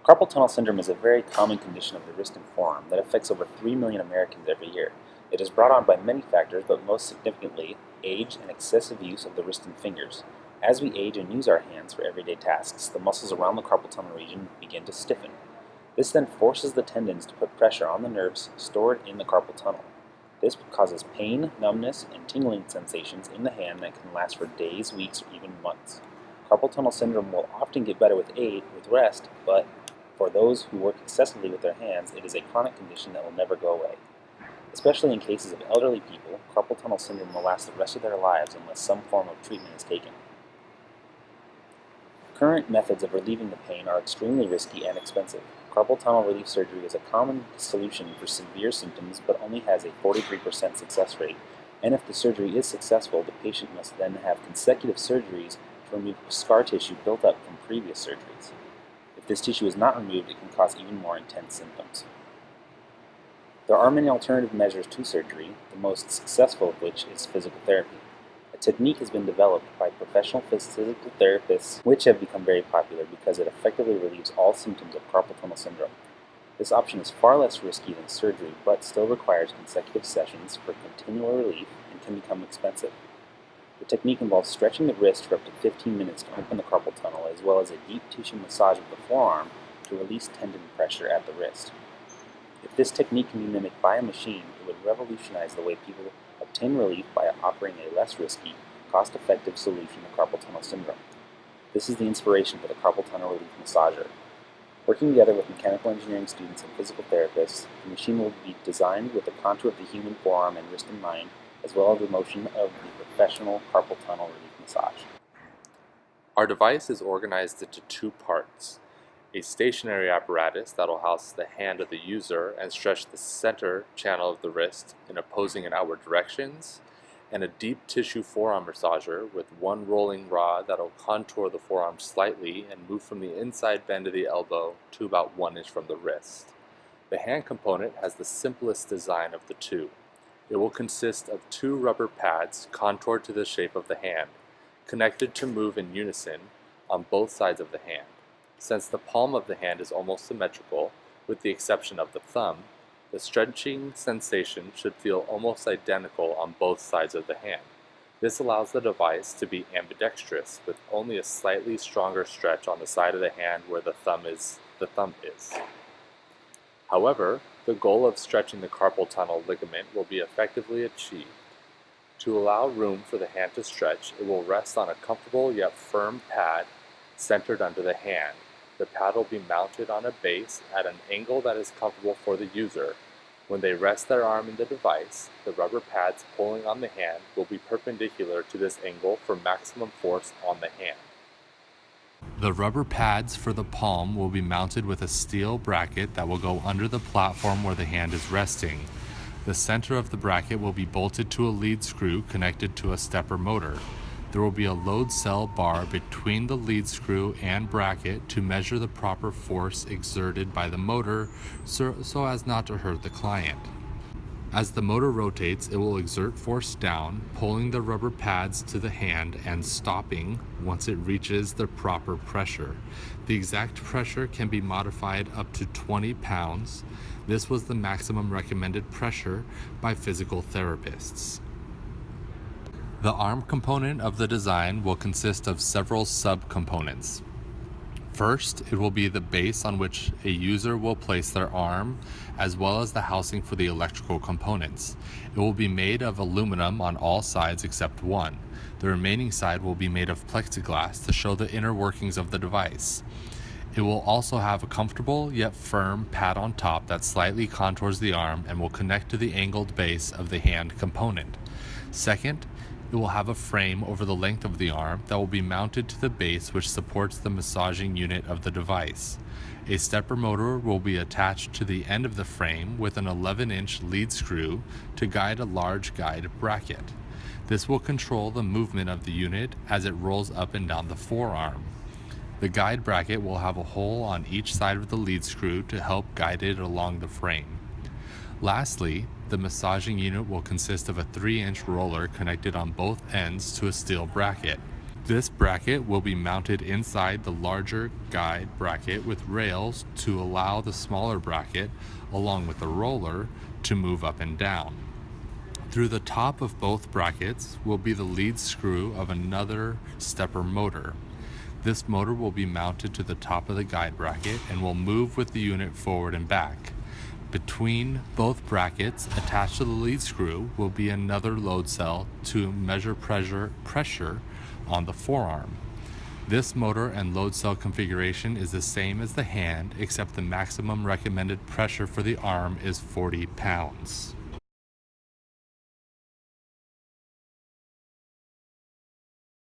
Carpal tunnel syndrome is a very common condition of the wrist and forearm that affects over 3 million Americans every year. It is brought on by many factors, but most significantly, age and excessive use of the wrist and fingers. As we age and use our hands for everyday tasks, the muscles around the carpal tunnel region begin to stiffen. This then forces the tendons to put pressure on the nerves stored in the carpal tunnel. This causes pain, numbness, and tingling sensations in the hand that can last for days, weeks, or even months. Carpal tunnel syndrome will often get better with rest, but for those who work excessively with their hands, it is a chronic condition that will never go away. Especially in cases of elderly people, carpal tunnel syndrome will last the rest of their lives unless some form of treatment is taken. Current methods of relieving the pain are extremely risky and expensive. Carpal tunnel relief surgery is a common solution for severe symptoms but only has a 43% success rate, and if the surgery is successful, the patient must then have consecutive surgeries to remove scar tissue built up from previous surgeries. If this tissue is not removed, it can cause even more intense symptoms. There are many alternative measures to surgery, the most successful of which is physical therapy. A technique has been developed by professional physical therapists, which have become very popular because it effectively relieves all symptoms of carpal tunnel syndrome. This option is far less risky than surgery, but still requires consecutive sessions for continual relief and can become expensive. The technique involves stretching the wrist for up to 15 minutes to open the carpal tunnel, as well as a deep tissue massage of the forearm to release tendon pressure at the wrist. If this technique can be mimicked by a machine, it would revolutionize the way people obtain relief by offering a less risky, cost-effective solution to carpal tunnel syndrome. This is the inspiration for the carpal tunnel relief massager. Working together with mechanical engineering students and physical therapists, the machine will be designed with the contour of the human forearm and wrist in mind, as well as the motion of the professional carpal tunnel relief massage. Our device is organized into two parts: a stationary apparatus that will house the hand of the user and stretch the center channel of the wrist in opposing and outward directions, and a deep tissue forearm massager with one rolling rod that will contour the forearm slightly and move from the inside bend of the elbow to about 1 inch from the wrist. The hand component has the simplest design of the two. It will consist of two rubber pads contoured to the shape of the hand, connected to move in unison on both sides of the hand. Since the palm of the hand is almost symmetrical, with the exception of the thumb, the stretching sensation should feel almost identical on both sides of the hand. This allows the device to be ambidextrous, with only a slightly stronger stretch on the side of the hand where the thumb is. However, the goal of stretching the carpal tunnel ligament will be effectively achieved. To allow room for the hand to stretch, it will rest on a comfortable yet firm pad centered under the hand. The pad will be mounted on a base at an angle that is comfortable for the user. When they rest their arm in the device, the rubber pads pulling on the hand will be perpendicular to this angle for maximum force on the hand. The rubber pads for the palm will be mounted with a steel bracket that will go under the platform where the hand is resting. The center of the bracket will be bolted to a lead screw connected to a stepper motor. There will be a load cell bar between the lead screw and bracket to measure the proper force exerted by the motor so as not to hurt the client. As the motor rotates, it will exert force down, pulling the rubber pads to the hand and stopping once it reaches the proper pressure. The exact pressure can be modified up to 20 pounds. This was the maximum recommended pressure by physical therapists. The arm component of the design will consist of several subcomponents. First, it will be the base on which a user will place their arm, as well as the housing for the electrical components. It will be made of aluminum on all sides except one. The remaining side will be made of plexiglass to show the inner workings of the device. It will also have a comfortable yet firm pad on top that slightly contours the arm and will connect to the angled base of the hand component. Second, it will have a frame over the length of the arm that will be mounted to the base which supports the massaging unit of the device. A stepper motor will be attached to the end of the frame with an 11-inch lead screw to guide a large guide bracket. This will control the movement of the unit as it rolls up and down the forearm. The guide bracket will have a hole on each side of the lead screw to help guide it along the frame. Lastly, the massaging unit will consist of a 3-inch roller connected on both ends to a steel bracket. This bracket will be mounted inside the larger guide bracket with rails to allow the smaller bracket, along with the roller, to move up and down. Through the top of both brackets will be the lead screw of another stepper motor. This motor will be mounted to the top of the guide bracket and will move with the unit forward and back. Between both brackets, attached to the lead screw, will be another load cell to measure pressure on the forearm. This motor and load cell configuration is the same as the hand, except the maximum recommended pressure for the arm is 40 pounds.